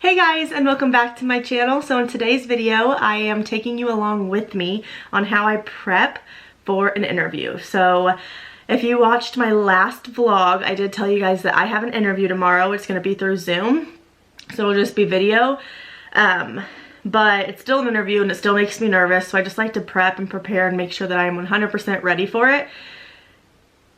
Hey guys, and welcome back to my channel. So in today's video, I am taking you along with me on how I prep for an interview. So if you watched my last vlog, I did tell you guys that I have an interview tomorrow. It's going to be through Zoom, so it'll just be video. But it's still an interview and it still makes me nervous, so I just like to prep and prepare and make sure that I am 100% ready for it.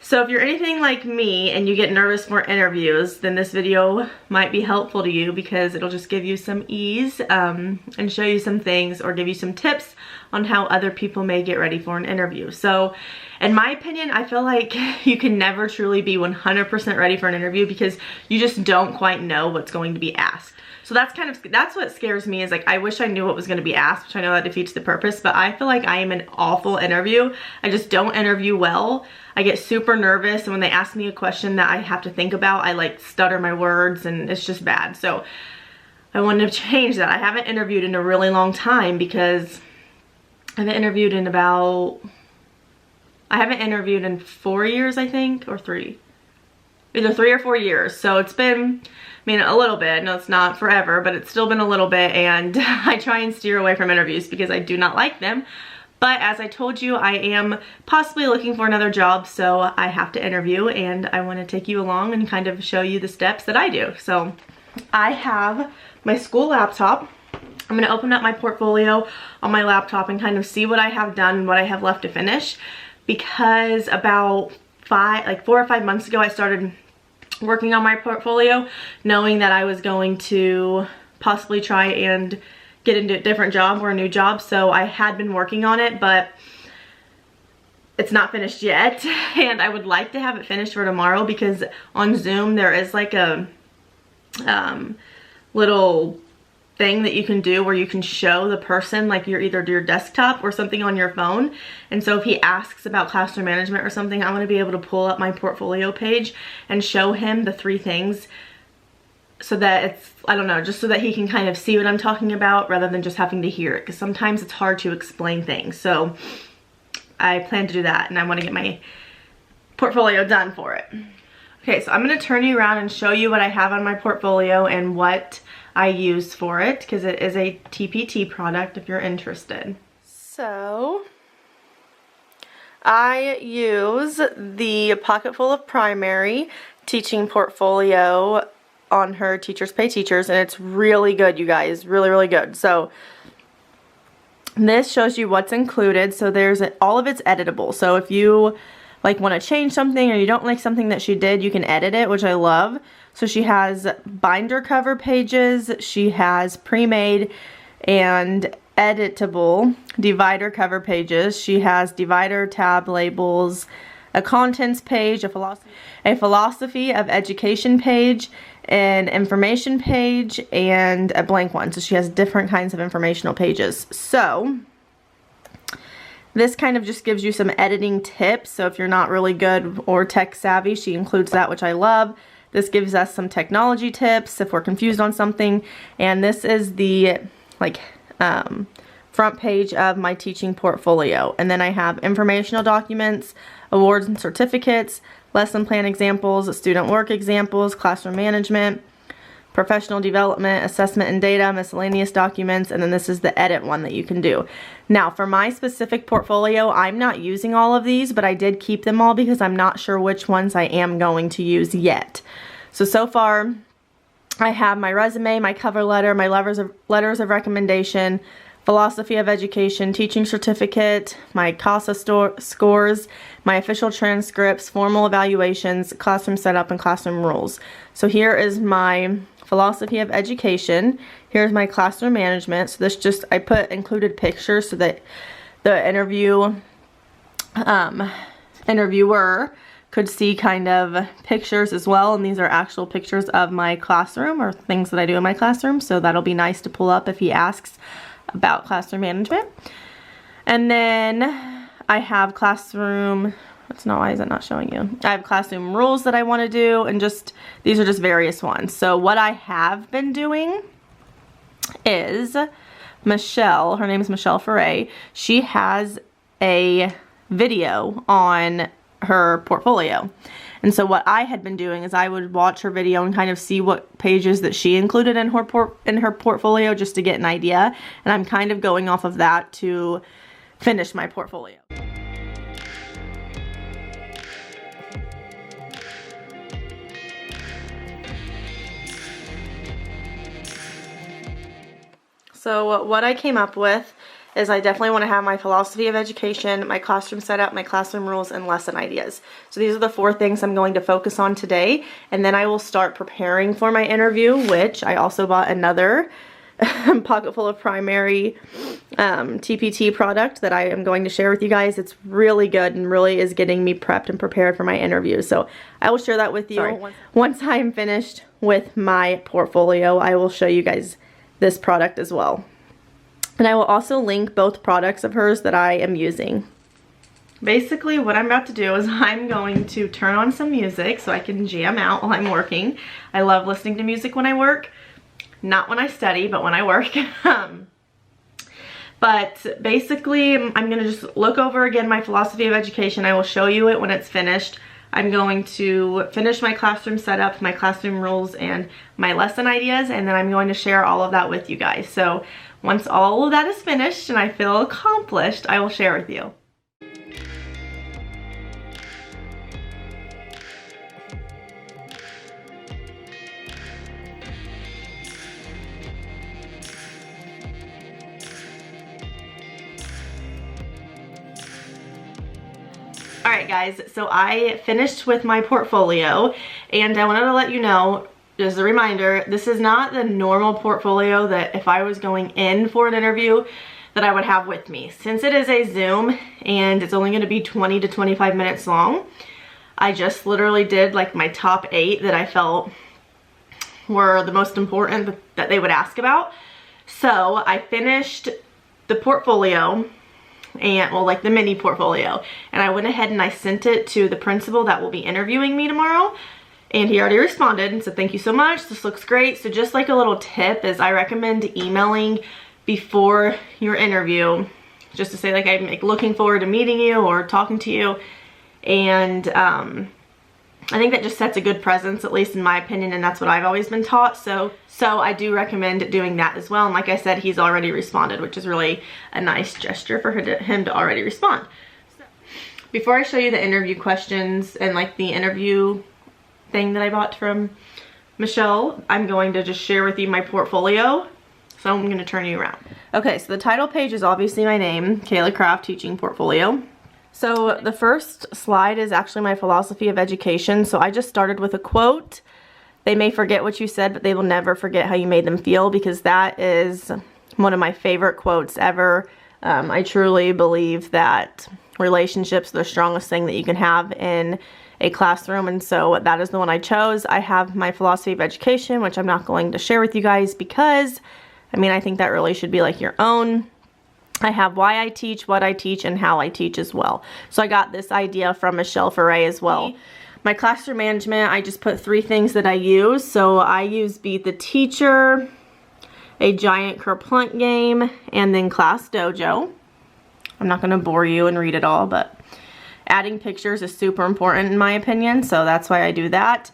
So if you're anything like me and you get nervous for interviews, then this video might be helpful to you because it'll just give you some ease and show you some things or give you some tips on how other people may get ready for an interview. So in my opinion, I feel like you can never truly be 100% ready for an interview because you just don't quite know what's going to be asked. So that's what scares me, is like I wish I knew what was going to be asked, which I know that defeats the purpose, but I feel like I am an awful interview. I just don't interview well. I get super nervous, and when they ask me a question that I have to think about, I like stutter my words and it's just bad. So I wanted to change that. I haven't interviewed in a really long time because I haven't interviewed in 4 years, I think, or 3. Either 3 or 4 years. So it's been, I mean, a little bit. No, it's not forever, but it's still been a little bit, and I try and steer away from interviews because I do not like them. But as I told you, I am possibly looking for another job, so I have to interview, and I want to take you along and kind of show you the steps that I do. So I have my school laptop. I'm going to open up my portfolio on my laptop and kind of see what I have done and what I have left to finish, because about 4 or 5 months ago I started working on my portfolio, knowing that I was going to possibly try and get into a different job or a new job. So I had been working on it, but it's not finished yet, and I would like to have it finished for tomorrow because on Zoom there is like a little thing that you can do where you can show the person like either your desktop or something on your phone. And so if he asks about classroom management or something, I want to be able to pull up my portfolio page and show him the 3 things so that it's, I don't know, just so that he can kind of see what I'm talking about rather than just having to hear it, because sometimes it's hard to explain things. So I plan to do that, and I want to get my portfolio done for it. Okay, so I'm going to turn you around and show you what I have on my portfolio and what I use for it, because it is a TPT product if you're interested. So I use the Pocket Full of Primary teaching portfolio on her Teachers Pay Teachers, and it's really good, you guys, really good. So this shows you what's included. So there's all of it's editable. So if you like want to change something or you don't like something that she did, you can edit it, which I love. So she has binder cover pages, she has pre-made and editable divider cover pages, she has divider tab labels, a contents page, a philosophy of education page, an information page, and a blank one. So she has different kinds of informational pages. So this kind of just gives you some editing tips. So if you're not really good or tech savvy, she includes that, which I love. This gives us some technology tips if we're confused on something. And this is the front page of my teaching portfolio. And then I have informational documents, awards and certificates, lesson plan examples, student work examples, classroom management, professional development, assessment and data, miscellaneous documents, and then this is the edit one that you can do. Now for my specific portfolio, I'm not using all of these, but I did keep them all because I'm not sure which ones I am going to use yet. So far I have my resume, my cover letter, my letters of recommendation, philosophy of education, teaching certificate, my CASA scores, my official transcripts, formal evaluations, classroom setup, and classroom rules. So here is my philosophy of education. Here's my classroom management. So this just, I put included pictures so that the interviewer could see kind of pictures as well, and these are actual pictures of my classroom or things that I do in my classroom, so that'll be nice to pull up if he asks about classroom management. And then I have classroom, why is it not showing you? I have classroom rules that I want to do, and just, these are just various ones. So what I have been doing is Michelle, her name is Michelle Foray, she has a video on her portfolio. And so what I had been doing is I would watch her video and kind of see what pages that she included in her portfolio just to get an idea. And I'm kind of going off of that to finish my portfolio. So what I came up with is I definitely want to have my philosophy of education, my classroom setup, my classroom rules, and lesson ideas. So these are the 4 things I'm going to focus on today, and then I will start preparing for my interview, which I also bought another pocket full of primary TPT product that I am going to share with you guys. It's really good and really is getting me prepped and prepared for my interview. So I will share that with you. Once I'm finished with my portfolio, I will show you guys this product as well. And I will also link both products of hers that I am using. Basically what I'm about to do is I'm going to turn on some music so I can jam out while I'm working. I love listening to music when I work. Not when I study, but when I work. But basically I'm going to just look over again my philosophy of education. I will show you it when it's finished. I'm going to finish my classroom setup, my classroom rules, and my lesson ideas, and then I'm going to share all of that with you guys. So once all of that is finished and I feel accomplished, I will share with you. Alright guys, so I finished with my portfolio, and I wanted to let you know, just a reminder, this is not the normal portfolio that if I was going in for an interview that I would have with me. Since it is a Zoom and it's only going to be 20 to 25 minutes long, I just literally did like my top 8 that I felt were the most important that they would ask about. So I finished the portfolio, and well, like the mini portfolio, and I went ahead and I sent it to the principal that will be interviewing me tomorrow, and he already responded and said thank you so much, this looks great. So just like a little tip is I recommend emailing before your interview just to say like I'm like looking forward to meeting you or talking to you, and I think that just sets a good presence, at least in my opinion, and that's what I've always been taught. So I do recommend doing that as well. And like I said, he's already responded, which is really a nice gesture for him to already respond. So, before I show you the interview questions and like the interview thing that I bought from Michelle, I'm going to just share with you my portfolio. So I'm going to turn you around. Okay, so the title page is obviously my name, Kayla Craft Teaching Portfolio. So the first slide is actually my philosophy of education. So I just started with a quote. They may forget what you said, but they will never forget how you made them feel, because that is one of my favorite quotes ever. I truly believe that relationships are the strongest thing that you can have in a classroom, and so that is the one I chose. I have my philosophy of education, which I'm not going to share with you guys because, I mean, I think that really should be like your own. I have why I teach, what I teach, and how I teach as well. So I got this idea from Michelle Foray as well. My classroom management, I just put 3 things that I use. So I use Beat the Teacher, a giant kerplunk game, and then Class Dojo. I'm not going to bore you and read it all, but adding pictures is super important in my opinion, so that's why I do that.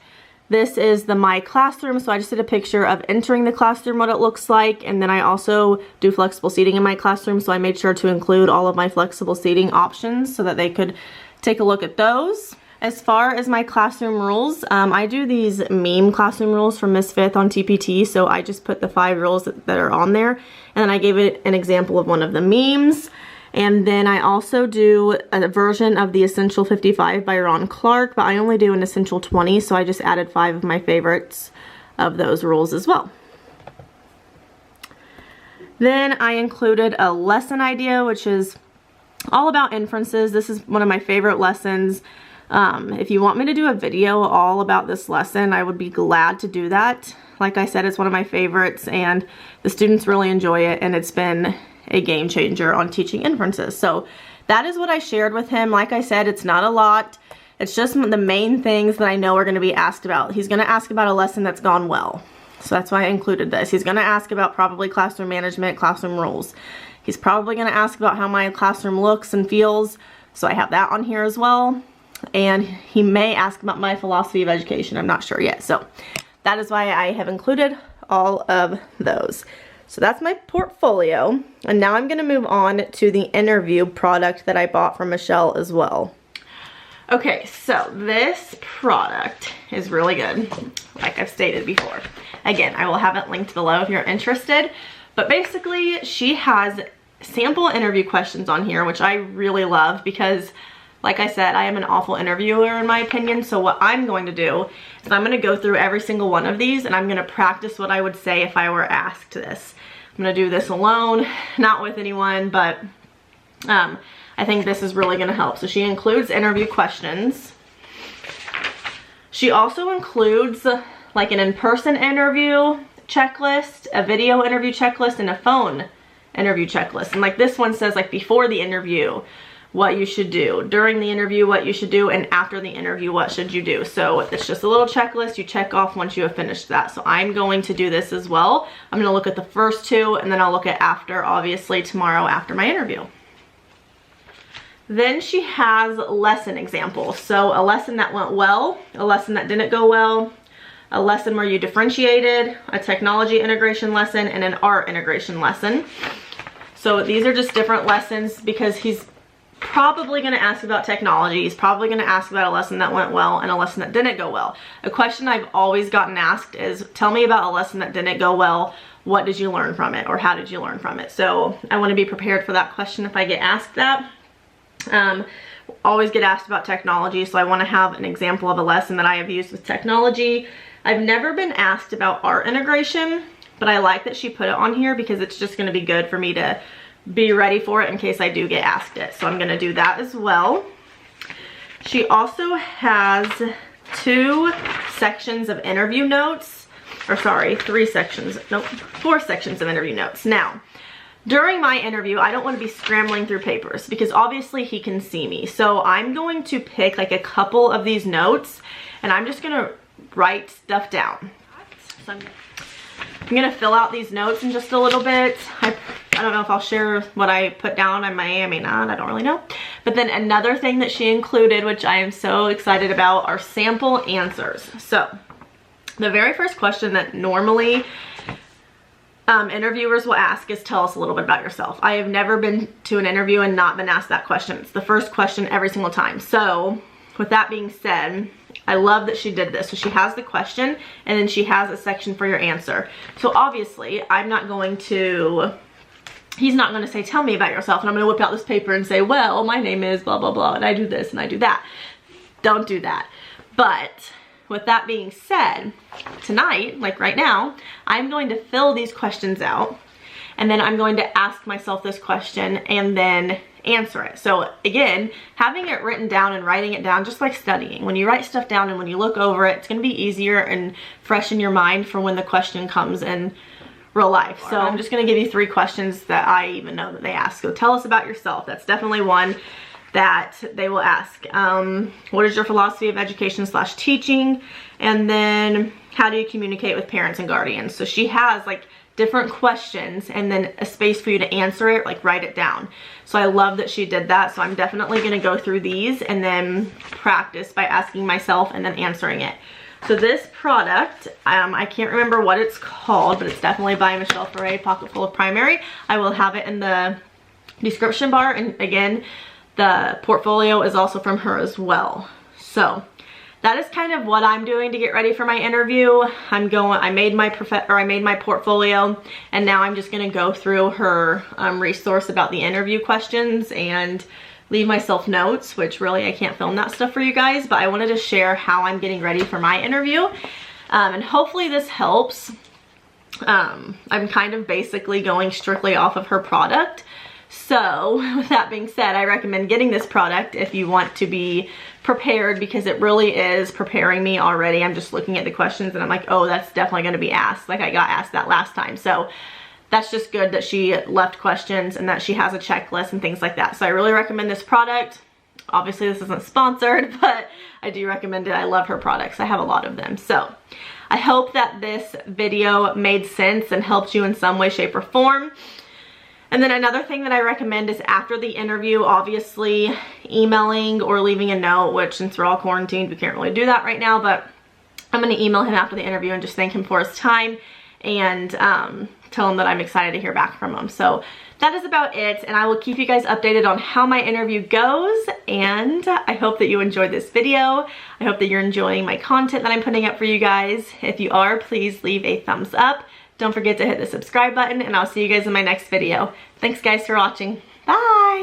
This is the My Classroom, so I just did a picture of entering the classroom, what it looks like, and then I also do flexible seating in my classroom, so I made sure to include all of my flexible seating options so that they could take a look at those. As far as my classroom rules, I do these meme classroom rules from Miss Fifth on TPT, so I just put the 5 rules that are on there, and then I gave it an example of one of the memes. And then I also do a version of the Essential 55 by Ron Clark, but I only do an Essential 20, so I just added 5 of my favorites of those rules as well. Then I included a lesson idea, which is all about inferences. This is one of my favorite lessons. If you want me to do a video all about this lesson, I would be glad to do that. Like I said, it's one of my favorites, and the students really enjoy it, and it's been a game changer on teaching inferences. So that is what I shared with him. Like I said, it's not a lot. It's just the main things that I know are going to be asked about. He's going to ask about a lesson that's gone well. So that's why I included this. He's going to ask about probably classroom management, classroom rules. He's probably going to ask about how my classroom looks and feels. So I have that on here as well. and he may ask about my philosophy of education. I'm not sure yet. So that is why I have included all of those. So that's my portfolio. And now I'm going to move on to the interview product that I bought from Michelle as well. Okay, so this product is really good, like I've stated before. Again, I will have it linked below if you're interested. But basically, she has sample interview questions on here, which I really love because, like I said, I am an awful interviewer in my opinion. So what I'm going to do is I'm going to go through every single one of these and I'm going to practice what I would say if I were asked this. I'm going to do this alone, not with anyone, but I think this is really going to help. So she includes interview questions. She also includes like an in-person interview checklist, a video interview checklist, and a phone interview checklist. And like this one says like before the interview, what you should do, during the interview, what you should do, and after the interview, what should you do. So it's just a little checklist you check off once you have finished that. So I'm going to do this as well. I'm going to look at the first two and then I'll look at after, obviously tomorrow after my interview. Then she has lesson examples. So a lesson that went well, a lesson that didn't go well, a lesson where you differentiated, a technology integration lesson, and an art integration lesson. So these are just different lessons because he's probably going to ask about technology. He's probably going to ask about a lesson that went well and a lesson that didn't go well. A question I've always gotten asked is, tell me about a lesson that didn't go well. What did you learn from it? Or how did you learn from it? So I want to be prepared for that question if I get asked that. Always get asked about technology, so I want to have an example of a lesson that I have used with technology. I've never been asked about art integration, but I like that she put it on here because it's just going to be good for me to be ready for it in case I do get asked it. So I'm going to do that as well. She also has 2 sections of interview notes, or sorry, 3 sections, nope, 4 sections of interview notes. Now, during my interview, I don't want to be scrambling through papers because obviously he can see me. So I'm going to pick like a couple of these notes and I'm just going to write stuff down. So I'm going to fill out these notes in just a little bit. I don't know if I'll share what I put down. I may not. I don't really know. But then another thing that she included, which I am so excited about, are sample answers. So the very first question that normally interviewers will ask is, tell us a little bit about yourself. I have never been to an interview and not been asked that question. It's the first question every single time. So with that being said, I love that she did this. So she has the question and then she has a section for your answer. So obviously I'm not going to, he's not going to say, tell me about yourself. And I'm going to whip out this paper and say, well, my name is blah, blah, blah. And I do this and I do that. Don't do that. But with that being said, tonight, like right now, I'm going to fill these questions out and then I'm going to ask myself this question and then answer it. So again, having it written down and writing it down, just like studying. When you write stuff down and when you look over it, it's going to be easier and fresh in your mind for when the question comes in real life. So I'm just going to give you 3 questions that I even know that they ask. So tell us about yourself. That's definitely one that they will ask. What is your philosophy of education / teaching? And then how do you communicate with parents and guardians? So she has like different questions and then a space for you to answer it, like write it down. So I love that she did that. So I'm definitely going to go through these and then practice by asking myself and then answering it. So this product, I can't remember what it's called, but it's definitely by Michelle Ferre, Pocket Full of Primary. I will have it in the description bar. And again, the portfolio is also from her as well. So that is kind of what I'm doing to get ready for my interview. I made my portfolio and now I'm just going to go through her resource about the interview questions and leave myself notes, which really I can't film that stuff for you guys, but I wanted to share how I'm getting ready for my interview. And hopefully this helps. I'm kind of basically going strictly off of her product. So with that being said, I recommend getting this product if you want to be prepared because it really is preparing me already. I'm just looking at the questions and I'm like, oh, that's definitely going to be asked. Like I got asked that last time. So that's just good that she left questions and that she has a checklist and things like that. So I really recommend this product. Obviously this isn't sponsored, but I do recommend it. I love her products. I have a lot of them. So I hope that this video made sense and helped you in some way, shape, or form. And then another thing that I recommend is after the interview, obviously emailing or leaving a note, which since we're all quarantined, we can't really do that right now, but I'm gonna email him after the interview and just thank him for his time and tell him that I'm excited to hear back from him. So that is about it, and I will keep you guys updated on how my interview goes, and I hope that you enjoyed this video. I hope that you're enjoying my content that I'm putting up for you guys. If you are, please leave a thumbs up. Don't forget to hit the subscribe button, and I'll see you guys in my next video. Thanks guys for watching. Bye!